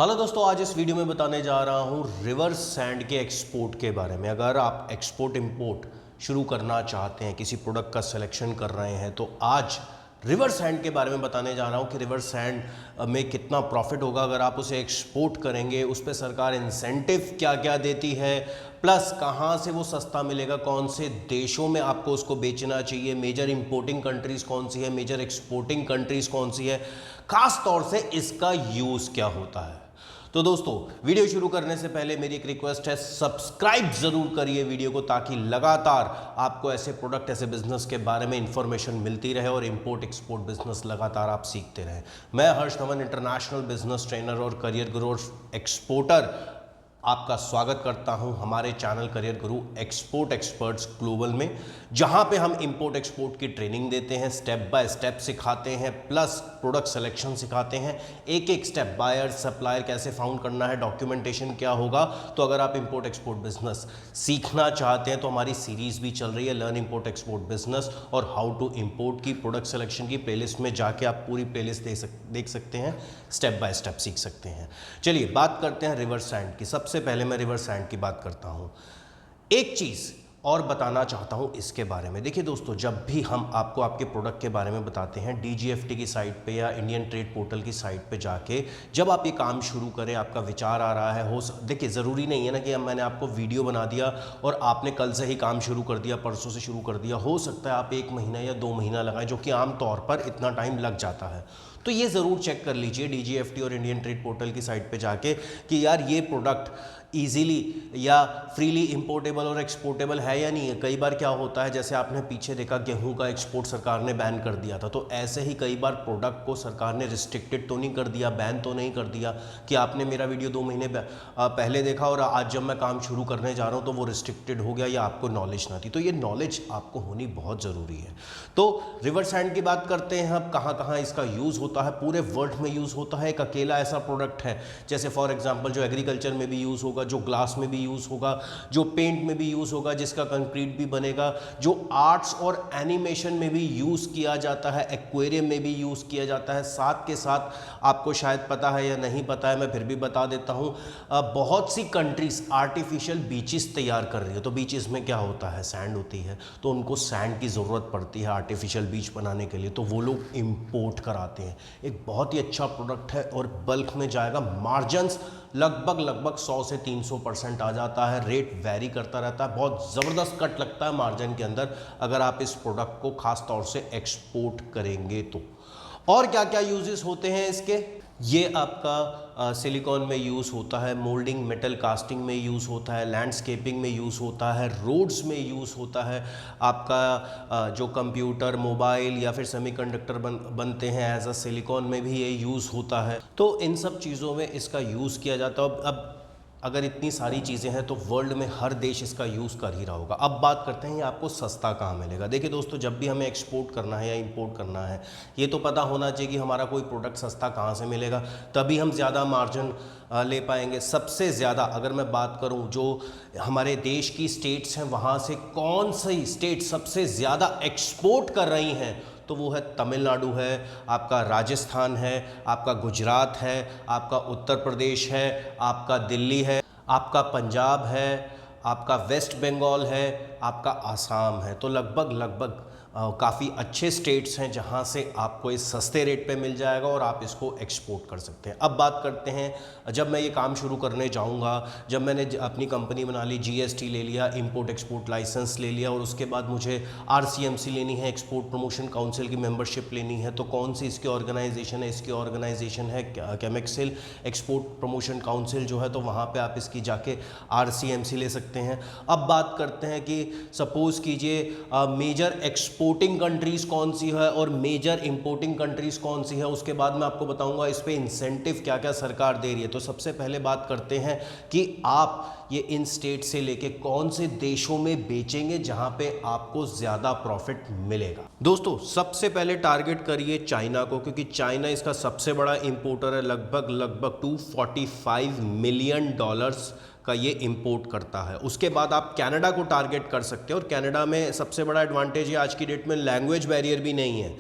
Hello दोस्तों, आज इस वीडियो में बताने जा रहा हूँ रिवर्स सैंड के एक्सपोर्ट के बारे में। अगर आप एक्सपोर्ट इंपोर्ट शुरू करना चाहते हैं, किसी प्रोडक्ट का सिलेक्शन कर रहे हैं, तो आज रिवर्स सैंड के बारे में बताने जा रहा हूँ कि रिवर्स सैंड में कितना प्रॉफिट होगा अगर आप उसे एक्सपोर्ट करेंगे, उस पर सरकार इंसेंटिव क्या क्या देती है, प्लस कहाँ से वो सस्ता मिलेगा, कौन से देशों में आपको उसको बेचना चाहिए, मेजर इंपोर्टिंग कंट्रीज़ कौन सी है, मेजर एक्सपोर्टिंग कंट्रीज़ कौन सी है, खास तौर से इसका यूज़ क्या होता है। तो दोस्तों, वीडियो शुरू करने से पहले मेरी एक रिक्वेस्ट है, सब्सक्राइब जरूर करिए वीडियो को, ताकि लगातार आपको ऐसे प्रोडक्ट, ऐसे बिजनेस के बारे में इंफॉर्मेशन मिलती रहे और इंपोर्ट एक्सपोर्ट बिजनेस लगातार आप सीखते रहें। मैं हर्ष धवन, इंटरनेशनल बिजनेस ट्रेनर और करियर गुरु एक्सपोर्टर, आपका स्वागत करता हूं हमारे चैनल करियर गुरु एक्सपोर्ट एक्सपर्ट्स ग्लोबल में, जहां पे हम इंपोर्ट एक्सपोर्ट की ट्रेनिंग देते हैं, स्टेप बाय स्टेप सिखाते हैं, प्लस प्रोडक्ट सिलेक्शन सिखाते हैं, एक एक स्टेप, बायर सप्लायर कैसे फाउंड करना है, डॉक्यूमेंटेशन क्या होगा। तो अगर आप इंपोर्ट एक्सपोर्ट बिजनेस सीखना चाहते हैं तो हमारी सीरीज भी चल रही है, लर्न इंपोर्ट एक्सपोर्ट बिजनेस और हाउ टू इंपोर्ट की प्रोडक्ट सिलेक्शन की प्लेलिस्ट में जाके आप पूरी प्लेलिस्ट देख सकते हैं, स्टेप बाय स्टेप सीख सकते हैं। चलिए बात करते हैं रिवर्स सैंड की। सबसे पहले मैं रिवर्स सैंड की बात करता हूं। एक चीज और बताना चाहता हूं इसके बारे में। देखिए दोस्तों, जब भी हम आपको आपके प्रोडक्ट के बारे में बताते हैं, डीजीएफटी की साइट पे या इंडियन ट्रेड पोर्टल की साइट पे जाके जब आप ये काम शुरू करें, आपका विचार आ रहा है, देखिए ज़रूरी नहीं है ना कि मैंने आपको वीडियो बना दिया और आपने कल से ही काम शुरू कर दिया, परसों से शुरू कर दिया। हो सकता है आप 1 महीना या 2 महीना लगाएं, जो कि आम तौर पर इतना टाइम लग जाता है। तो ये ज़रूर चेक कर लीजिए डीजीएफटी और इंडियन ट्रेड पोर्टल की साइट पे जाके कि यार ये प्रोडक्ट ईजीली या फ्रीली इंपोर्टेबल और एक्सपोर्टेबल है या नहीं है। कई बार क्या होता है, जैसे आपने पीछे देखा गेहूं का एक्सपोर्ट सरकार ने बैन कर दिया था, तो ऐसे ही कई बार प्रोडक्ट को सरकार ने रिस्ट्रिक्टेड तो नहीं कर दिया, बैन तो नहीं कर दिया कि आपने मेरा वीडियो 2 महीने पहले देखा और आज जब मैं काम शुरू करने जा रहा हूँ तो वो रिस्ट्रिक्टेड हो गया या आपको नॉलेज ना थी। तो ये नॉलेज आपको होनी बहुत ज़रूरी है। तो रिवर्स हैंड की बात करते हैं अब, कहाँ कहाँ इसका यूज़ होता है। पूरे वर्ल्ड में यूज़ होता है। एक अकेला ऐसा प्रोडक्ट है जैसे फॉर एग्जांपल जो एग्रीकल्चर में भी यूज़ होगा, जो ग्लास में भी यूज़ होगा, जो पेंट में भी यूज़ होगा, जिसका कंक्रीट भी बनेगा, जो आर्ट्स और एनिमेशन में भी यूज़ किया जाता है, एक्वेरियम में भी यूज़ किया जाता है। साथ के साथ आपको शायद पता है या नहीं पता है, मैं फिर भी बता देता हूँ, बहुत सी कंट्रीज आर्टिफिशियल बीचेस तैयार कर रही है। तो बीचेस में क्या होता है, सैंड होती है, तो उनको सैंड की ज़रूरत पड़ती है आर्टिफिशियल बीच बनाने के लिए, तो वो लोग इंपोर्ट कराते हैं। एक बहुत ही अच्छा प्रोडक्ट है और बल्क में जाएगा। मार्जिन्स लगभग 100 से 300% आ जाता है। रेट वैरी करता रहता है, बहुत ज़बरदस्त कट लगता है मार्जिन के अंदर अगर आप इस प्रोडक्ट को खास तौर से एक्सपोर्ट करेंगे तो। और क्या क्या यूजेस होते हैं इसके, ये आपका सिलिकॉन में यूज़ होता है, मोल्डिंग मेटल कास्टिंग में यूज़ होता है, लैंडस्केपिंग में यूज़ होता है, रोड्स में यूज़ होता है, आपका जो कंप्यूटर, मोबाइल या फिर सेमीकंडक्टर बनते हैं एज अ सिलिकॉन में भी ये यूज़ होता है। तो इन सब चीज़ों में इसका यूज़ किया जाता है। अब अगर इतनी सारी चीज़ें हैं तो वर्ल्ड में हर देश इसका यूज़ कर ही रहा होगा। अब बात करते हैं ये आपको सस्ता कहाँ मिलेगा। देखिए दोस्तों, जब भी हमें एक्सपोर्ट करना है या इंपोर्ट करना है, ये तो पता होना चाहिए कि हमारा कोई प्रोडक्ट सस्ता कहाँ से मिलेगा, तभी हम ज़्यादा मार्जिन ले पाएंगे। सबसे ज़्यादा अगर मैं बात करूं जो हमारे देश की स्टेट्स हैं, वहाँ से कौन सी स्टेट सबसे ज़्यादा एक्सपोर्ट कर रही हैं, तो वो है तमिलनाडु है, आपका राजस्थान है, आपका गुजरात है, आपका उत्तर प्रदेश है, आपका दिल्ली है, आपका पंजाब है, आपका वेस्ट बंगाल है, आपका आसाम है। तो लगभग काफ़ी अच्छे स्टेट्स हैं जहां से आपको इस सस्ते रेट पे मिल जाएगा और आप इसको एक्सपोर्ट कर सकते हैं। अब बात करते हैं, जब मैं ये काम शुरू करने जाऊंगा, जब मैंने अपनी कंपनी बना ली, जीएसटी ले लिया, इंपोर्ट एक्सपोर्ट लाइसेंस ले लिया और उसके बाद मुझे आरसीएमसी लेनी है, एक्सपोर्ट प्रमोशन काउंसिल की मेंबरशिप लेनी है, तो कौन सी इसकी ऑर्गेनाइजेशन है, इसकी ऑर्गेनाइजेशन है केमेक्सिल एक्सपोर्ट प्रमोशन काउंसिल जो है, तो वहाँ पर आप इसकी जाके आरसीएमसी ले सकते हैं। अब बात करते हैं कि सपोज़ कीजिए मेजर एक्सपोर्टिंग कंट्रीज़ कौन सी है और मेजर इंपोर्टिंग कंट्रीज़ कौन सी है, उसके बाद मैं आपको बताऊंगा इस पे इंसेंटिव क्या क्या सरकार दे रही है। तो सबसे पहले बात करते हैं कि आप ये इन स्टेट से लेके कौन से देशों में बेचेंगे जहां पे आपको ज़्यादा प्रॉफिट मिलेगा। दोस्तों, सबसे पहले टारगेट करिए चाइना को, क्योंकि चाइना इसका सबसे बड़ा इंपोर्टर है। लगभग $245 मिलियन का ये इंपोर्ट करता है। उसके बाद आप कनाडा को टारगेट कर सकते हैं और कनाडा में सबसे बड़ा एडवांटेज है आज की डेट में, लैंग्वेज बैरियर भी नहीं है।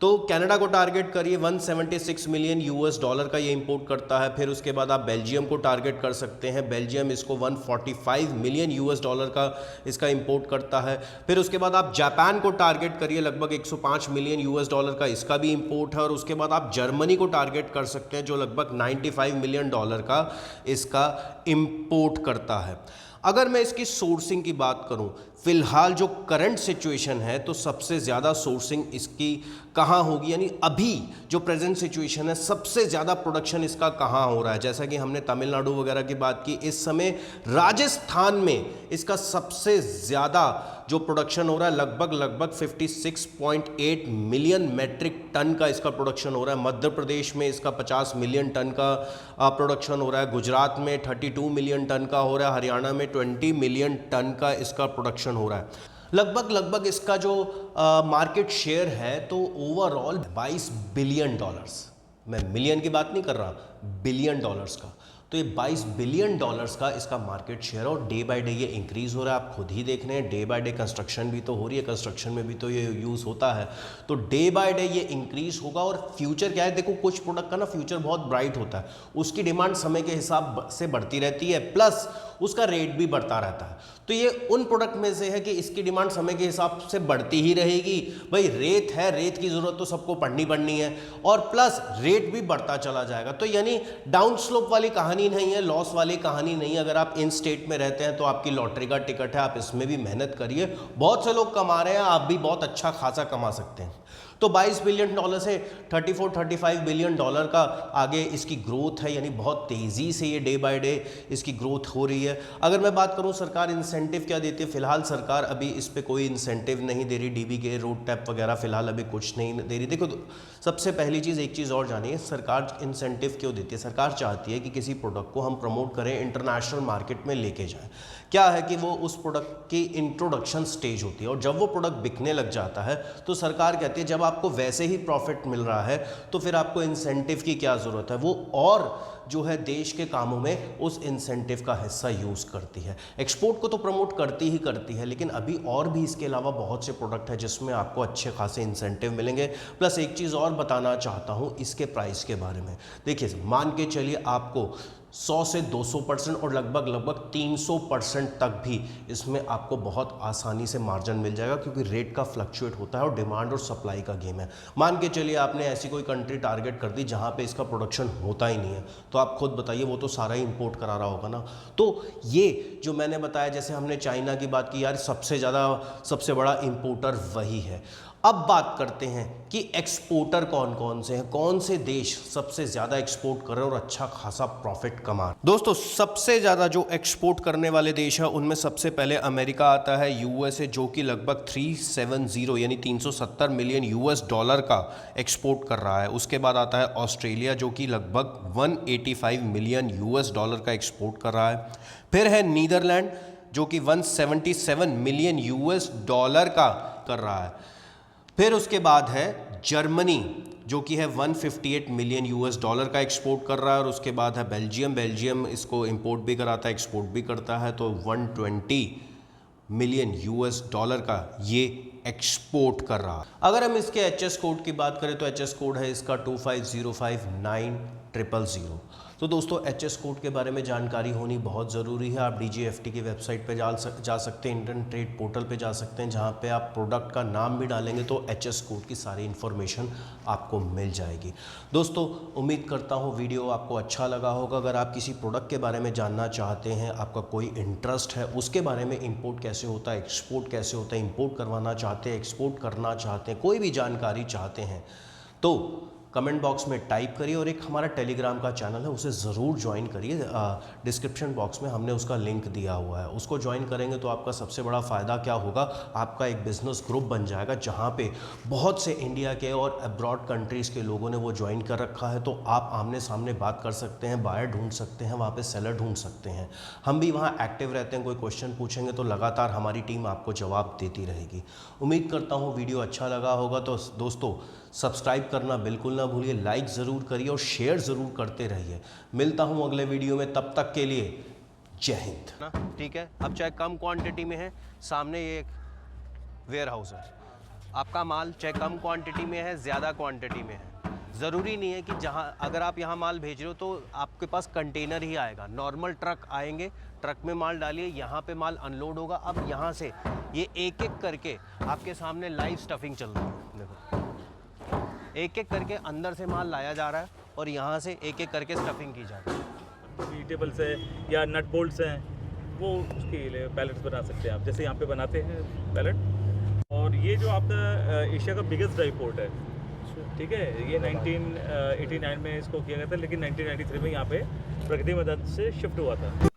तो कनाडा को टारगेट करिए, 176 मिलियन यूएस डॉलर का ये इंपोर्ट करता है। फिर उसके बाद आप बेल्जियम को टारगेट कर सकते हैं, बेल्जियम इसको 145 मिलियन यूएस डॉलर का इसका इंपोर्ट करता है। फिर उसके बाद आप जापान को टारगेट करिए, लगभग 105 मिलियन यूएस डॉलर का इसका भी इंपोर्ट है। और उसके बाद आप जर्मनी को टारगेट कर सकते हैं जो लगभग 95 मिलियन डॉलर का इसका इंपोर्ट करता है। अगर मैं इसकी सोर्सिंग की बात करूं, फिलहाल जो करंट सिचुएशन है तो सबसे ज़्यादा सोर्सिंग इसकी कहाँ होगी, यानी अभी जो प्रेजेंट सिचुएशन है सबसे ज़्यादा प्रोडक्शन इसका कहाँ हो रहा है। जैसा कि हमने तमिलनाडु वगैरह की बात की, इस समय राजस्थान में इसका सबसे ज़्यादा जो प्रोडक्शन हो रहा है, लगभग 56.8 मिलियन मेट्रिक टन का इसका प्रोडक्शन हो रहा है। मध्य प्रदेश में इसका 50 मिलियन टन का प्रोडक्शन हो रहा है, गुजरात में 32 मिलियन टन का हो रहा है, हरियाणा में 20 मिलियन टन का इसका प्रोडक्शन हो रहा है। लगभग इसका जो मार्केट शेयर है तो ओवरऑल 22 बिलियन डॉलर्स, मैं मिलियन की बात नहीं कर रहा, बिलियन डॉलर्स का। तो ये 22 बिलियन डॉलर्स का इसका मार्केट शेयर और डे बाय डे ये इंक्रीज़ हो रहा है। आप खुद ही देख रहे हैं, डे बाय डे कंस्ट्रक्शन भी तो हो रही है, कंस्ट्रक्शन में भी तो ये यूज़ होता है, तो डे बाय डे ये इंक्रीज़ होगा। और फ्यूचर क्या है, देखो कुछ प्रोडक्ट का ना फ्यूचर बहुत ब्राइट होता है, उसकी डिमांड समय के हिसाब से बढ़ती रहती है, प्लस उसका रेट भी बढ़ता रहता है। तो ये उन प्रोडक्ट में से है कि इसकी डिमांड समय के हिसाब से बढ़ती ही रहेगी। भाई रेत है, रेत की ज़रूरत तो सबको पड़नी है, और प्लस रेट भी बढ़ता चला जाएगा। तो यानी डाउन स्लोप वाली कहानी नहीं है, लॉस वाली कहानी नहीं है। अगर आप इन स्टेट में रहते हैं तो आपकी लॉटरी का टिकट है, आप इसमें भी मेहनत करिए। बहुत से लोग कमा रहे हैं, आप भी बहुत अच्छा खासा कमा सकते हैं। तो 22 बिलियन डॉलर से 34-35 बिलियन डॉलर का आगे इसकी ग्रोथ है, यानी बहुत तेज़ी से ये डे बाय डे इसकी ग्रोथ हो रही है। अगर मैं बात करूं सरकार इंसेंटिव क्या देती है, फिलहाल सरकार अभी इस पे कोई इंसेंटिव नहीं दे रही, डीबी के रोड टैप वगैरह फिलहाल अभी कुछ नहीं दे रही। देखो सबसे पहली चीज़, एक चीज़ और जानिए, सरकार इंसेंटिव क्यों देती है। सरकार चाहती है कि किसी प्रोडक्ट को हम प्रमोट करें, इंटरनेशनल मार्केट में लेके जाएं। क्या है कि वो उस प्रोडक्ट की इंट्रोडक्शन स्टेज होती है, और जब वो प्रोडक्ट बिकने लग जाता है तो सरकार कहती है जब आपको वैसे ही प्रॉफिट मिल रहा है तो फिर आपको इंसेंटिव की क्या ज़रूरत है। वो और जो है देश के कामों में उस इंसेंटिव का हिस्सा यूज़ करती है। एक्सपोर्ट को तो प्रमोट करती है, लेकिन अभी और भी इसके अलावा बहुत से प्रोडक्ट है जिसमें आपको अच्छे खासे इंसेंटिव मिलेंगे। प्लस एक चीज़ और बताना चाहता हूँ इसके प्राइस के बारे में। देखिए मान के चलिए आपको 100 से 200% और लगभग 300% तक भी इसमें आपको बहुत आसानी से मार्जिन मिल जाएगा, क्योंकि रेट का फ्लक्चुएट होता है और डिमांड और सप्लाई का गेम है। मान के चलिए आपने ऐसी कोई कंट्री टारगेट कर दी जहाँ पे इसका प्रोडक्शन होता ही नहीं है, तो आप खुद बताइए, वो तो सारा ही इंपोर्ट करा रहा होगा ना। तो ये जो मैंने बताया, जैसे हमने चाइना की बात की, यार सबसे बड़ा इंपोर्टर वही है। अब बात करते हैं कि एक्सपोर्टर कौन कौन से हैं, कौन से देश सबसे ज़्यादा एक्सपोर्ट कर रहे हैं और अच्छा खासा प्रॉफिट कमा रहे हैं। दोस्तों सबसे ज़्यादा जो एक्सपोर्ट करने वाले देश हैं उनमें सबसे पहले अमेरिका आता है, यूएसए, जो कि लगभग 370 यानी 370 मिलियन यूएस डॉलर का एक्सपोर्ट कर रहा है। उसके बाद आता है ऑस्ट्रेलिया, जो कि लगभग 185 मिलियन यूएस डॉलर का एक्सपोर्ट कर रहा है। फिर है नीदरलैंड, जो कि 177 मिलियन यूएस डॉलर का कर रहा है। फिर उसके बाद है जर्मनी, जो कि है 158 मिलियन यूएस डॉलर का एक्सपोर्ट कर रहा है। और उसके बाद है बेल्जियम इसको इंपोर्ट भी कराता है, एक्सपोर्ट भी करता है, तो 120 मिलियन यूएस डॉलर का ये एक्सपोर्ट कर रहा है। अगर हम इसके एचएस कोड की बात करें तो एचएस कोड है इसका 25059000। तो दोस्तों एचएस कोड के बारे में जानकारी होनी बहुत ज़रूरी है। आप डीजीएफटी की वेबसाइट पे जा सकते हैं, इंडियन ट्रेड पोर्टल पे जा सकते हैं, जहाँ पे आप प्रोडक्ट का नाम भी डालेंगे तो एचएस कोड की सारी इन्फॉर्मेशन आपको मिल जाएगी। दोस्तों उम्मीद करता हूँ वीडियो आपको अच्छा लगा होगा। अगर आप किसी प्रोडक्ट के बारे में जानना चाहते हैं, आपका कोई इंटरेस्ट है उसके बारे में, इंपोर्ट कैसे होता है, एक्सपोर्ट कैसे होता है, इंपोर्ट करवाना चाहते हैं, एक्सपोर्ट करना चाहते हैं, कोई भी जानकारी चाहते हैं, तो कमेंट बॉक्स में टाइप करिए। और एक हमारा टेलीग्राम का चैनल है, उसे ज़रूर ज्वाइन करिए। डिस्क्रिप्शन बॉक्स में हमने उसका लिंक दिया हुआ है, उसको ज्वाइन करेंगे तो आपका सबसे बड़ा फ़ायदा क्या होगा, आपका एक बिज़नेस ग्रुप बन जाएगा जहाँ पे बहुत से इंडिया के और अब्रॉड कंट्रीज़ के लोगों ने वो ज्वाइन कर रखा है। तो आप आमने सामने बात कर सकते हैं, बायर ढूंढ सकते हैं, वहाँ पर सेलर ढूंढ सकते हैं। हम भी वहाँ एक्टिव रहते हैं, कोई क्वेश्चन पूछेंगे तो लगातार हमारी टीम आपको जवाब देती रहेगी। उम्मीद करता हूँ वीडियो अच्छा लगा होगा। तो दोस्तों सब्सक्राइब करना बिल्कुल ना भूलिए, लाइक ज़रूर करिए और शेयर ज़रूर करते रहिए। मिलता हूँ अगले वीडियो में, तब तक के लिए जय हिंद ना। ठीक है, अब चाहे कम क्वांटिटी में है, सामने ये एक वेयर हाउस है, आपका माल चाहे कम क्वांटिटी में है, ज़्यादा क्वांटिटी में है, ज़रूरी नहीं है कि जहाँ अगर आप यहाँ माल भेज रहे हो तो आपके पास कंटेनर ही आएगा। नॉर्मल ट्रक आएंगे, ट्रक में माल डालिए, यहाँ पे माल अनलोड होगा। अब यहाँ से ये एक एक करके आपके सामने लाइव स्टफिंग चल रही है। देखो एक एक करके अंदर से माल लाया जा रहा है और यहाँ से एक एक करके स्टफिंग की जा रही है। वेजिटेबल्स है या नट बोल्ट्स हैं, वो उसके लिए पैलेट्स बना सकते हैं आप, जैसे यहाँ पे बनाते हैं पैलेट। और ये जो आपका एशिया का बिगेस्ट ड्राई पोर्ट है, ठीक है, ये 1989 में इसको किया गया था, लेकिन 1993 में यहाँ पे प्रगति मदद से शिफ्ट हुआ था।